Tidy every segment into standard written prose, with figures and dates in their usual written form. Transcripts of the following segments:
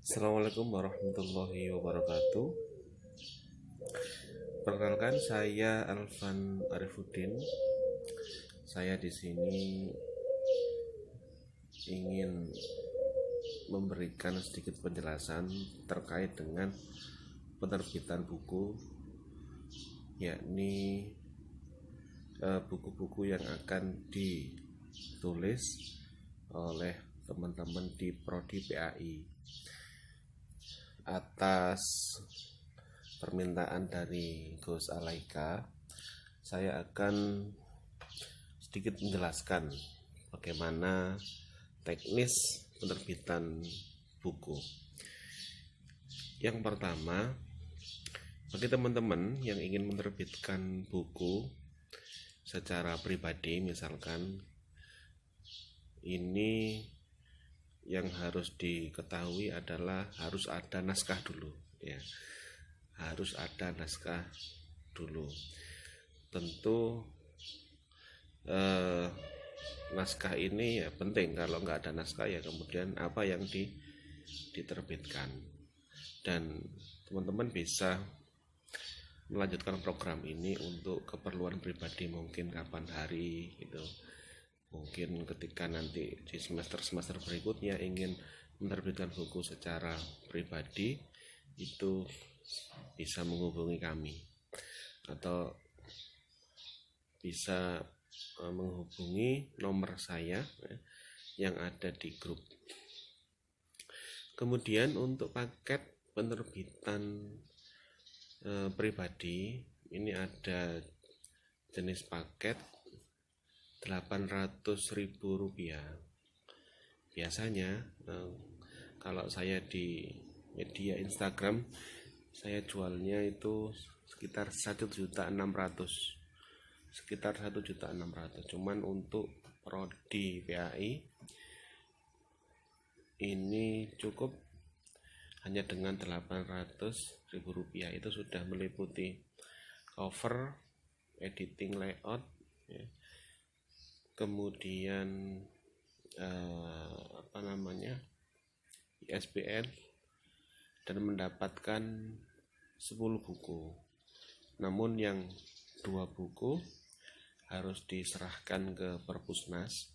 Assalamualaikum warahmatullahi wabarakatuh. Perkenalkan, saya Alvan Arifuddin. Saya di sini ingin memberikan sedikit penjelasan terkait dengan penerbitan buku, yakni buku-buku yang akan ditulis oleh teman-teman di Prodi PAI atas permintaan dari Gus Alaika. Saya akan sedikit menjelaskan bagaimana teknis penerbitan buku. Yang pertama, bagi teman-teman yang ingin menerbitkan buku secara pribadi, misalkan, ini yang harus diketahui adalah harus ada naskah dulu, ya. Harus ada naskah dulu. Tentu naskah ini ya penting. Kalau nggak ada naskah ya kemudian apa yang diterbitkan. Dan teman-teman bisa melanjutkan program ini untuk keperluan pribadi, mungkin kapan hari gitu. Mungkin ketika nanti di semester berikutnya ingin menerbitkan buku secara pribadi, itu bisa menghubungi kami atau bisa menghubungi nomor saya yang ada di grup. Kemudian untuk paket penerbitan pribadi ini ada jenis paket Rp800.000. Biasanya kalau saya di media Instagram, saya jualnya itu sekitar 1.600.000, sekitar 1.600.000. Cuman untuk Prodi PAI ini cukup hanya dengan Rp800.000. Itu sudah meliputi cover, editing layout, ya. Kemudian ISBN, dan mendapatkan 10 buku. Namun yang 2 buku harus diserahkan ke Perpusnas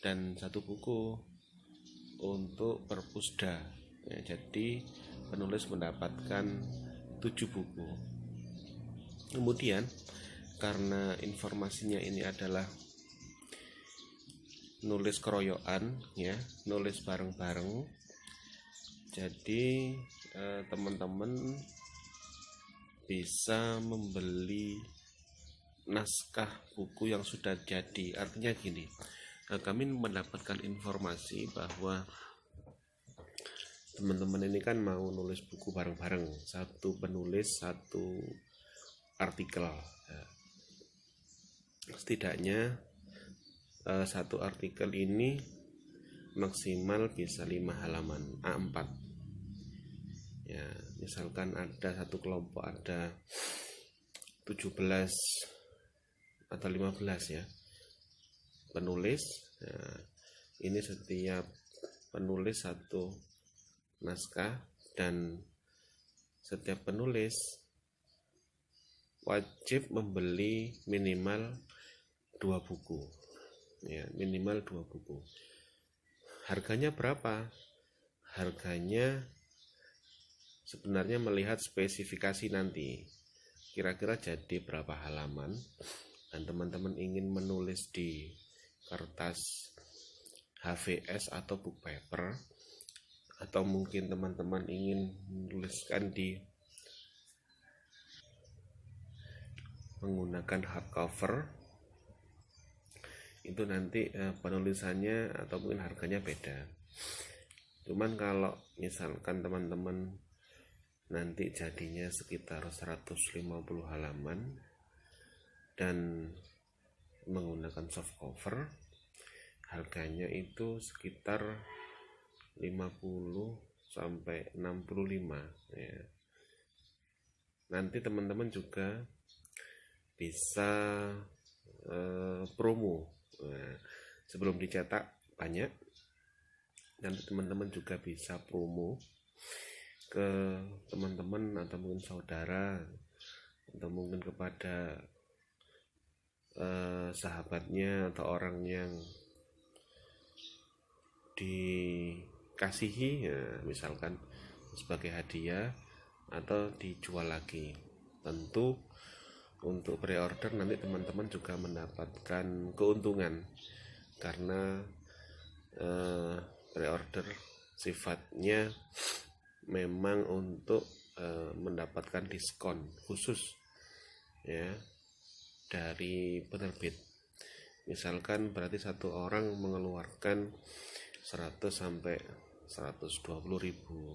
dan 1 buku untuk Perpusda, ya. Jadi penulis mendapatkan 7 buku. Kemudian karena informasinya ini adalah nulis keroyokan, ya, nulis bareng-bareng, jadi teman-teman bisa membeli naskah buku yang sudah jadi. Artinya gini, kami mendapatkan informasi bahwa teman-teman ini kan mau nulis buku bareng-bareng, satu penulis satu artikel. Setidaknya satu artikel ini maksimal bisa 5 halaman A4, ya. Misalkan ada satu kelompok ada 17 atau 15, ya, penulis. Nah, ini setiap penulis satu naskah, dan setiap penulis wajib membeli minimal 2 buku, ya, minimal 2 buku. Harganya berapa? Harganya sebenarnya melihat spesifikasi nanti, kira-kira jadi berapa halaman, dan teman-teman ingin menulis di kertas HVS atau book paper, atau mungkin teman-teman ingin menuliskan di menggunakan hardcover, itu nanti penulisannya atau mungkin harganya beda. Cuman kalau misalkan teman-teman nanti jadinya sekitar 150 halaman dan menggunakan soft cover, harganya itu sekitar 50 sampai 65, ya. Nanti teman-teman juga bisa promo. Nah, sebelum dicetak banyak, nanti teman-teman juga bisa promo ke teman-teman atau mungkin saudara atau mungkin kepada sahabatnya atau orang yang dikasihi ya, misalkan sebagai hadiah atau dijual lagi. Tentu untuk pre-order nanti teman-teman juga mendapatkan keuntungan karena pre-order sifatnya memang untuk mendapatkan diskon khusus ya dari penerbit. Misalkan berarti satu orang mengeluarkan 100 sampai 120 ribu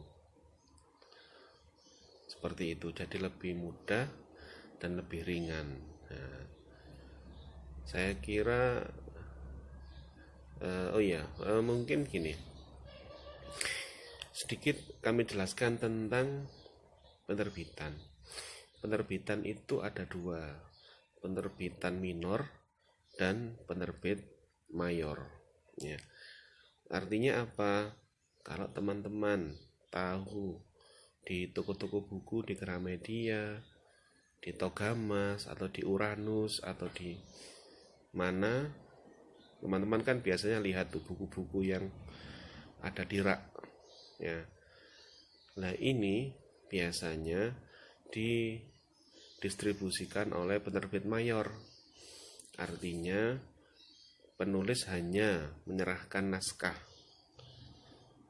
seperti itu, jadi lebih mudah dan lebih ringan. Nah, saya kira mungkin gini, sedikit kami jelaskan tentang penerbitan. Penerbitan itu ada dua, penerbitan minor dan penerbit mayor ya. Artinya apa? Kalau teman-teman tahu di toko-toko buku, di Gramedia, di Togamas atau di Uranus atau di mana, teman-teman kan biasanya lihat tuh buku-buku yang ada di rak ya. Nah, ini biasanya didistribusikan oleh penerbit mayor. Artinya penulis hanya menyerahkan naskah.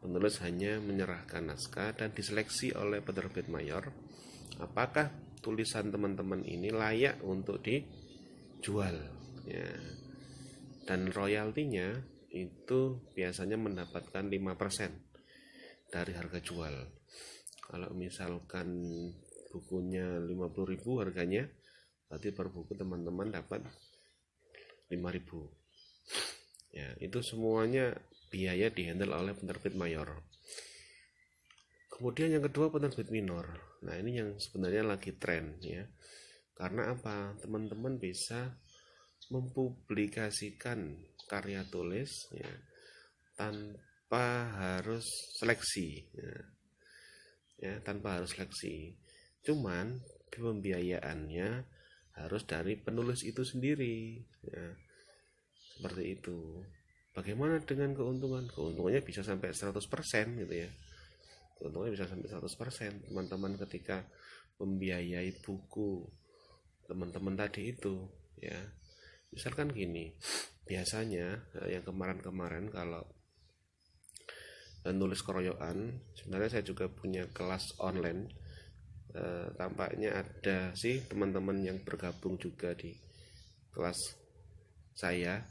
Penulis hanya menyerahkan naskah dan diseleksi oleh penerbit mayor apakah tulisan teman-teman ini layak untuk dijual ya. Dan royaltinya itu biasanya mendapatkan 5% dari harga jual. Kalau misalkan bukunya 50.000 harganya, berarti per buku teman-teman dapat 5.000 ya. Itu semuanya biaya dihandle oleh penerbit mayor. Kemudian yang kedua penerbit minor. Nah, ini yang sebenarnya lagi tren ya. Karena apa? Teman-teman bisa mempublikasikan karya tulis ya, tanpa harus seleksi ya, tanpa harus seleksi. Cuman pembiayaannya harus dari penulis itu sendiri ya. Seperti itu. Bagaimana dengan keuntungan? Keuntungannya bisa sampai 100% gitu ya. Keuntungannya bisa sampai 100%. Teman-teman ketika membiayai buku teman-teman tadi itu ya. Misalkan gini, biasanya yang kemarin-kemarin kalau nulis keroyokan, sebenarnya saya juga punya kelas online. Tampaknya ada sih teman-teman yang bergabung juga di kelas saya.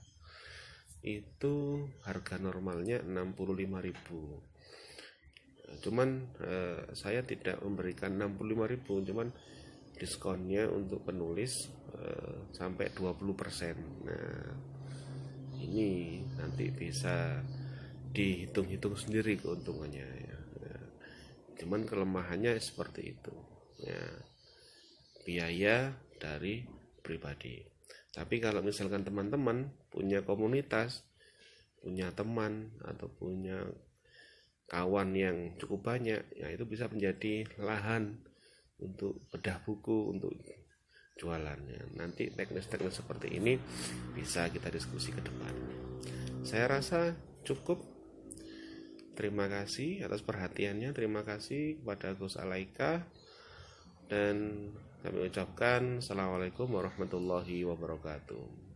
Itu harga normalnya 65.000. Cuman saya tidak memberikan 65.000, cuman diskonnya untuk penulis sampai 20%. Nah, ini nanti bisa dihitung-hitung sendiri keuntungannya ya. Cuman kelemahannya seperti itu ya, biaya dari pribadi. Tapi kalau misalkan teman-teman punya komunitas, punya teman atau punya kawan yang cukup banyak, ya itu bisa menjadi lahan untuk bedah buku, untuk jualannya. Nanti teknis-teknis seperti ini bisa kita diskusi ke depan. Saya rasa cukup. Terima kasih atas perhatiannya. Terima kasih kepada Gus Alaika. Dan kami ucapkan Assalamualaikum warahmatullahi wabarakatuh.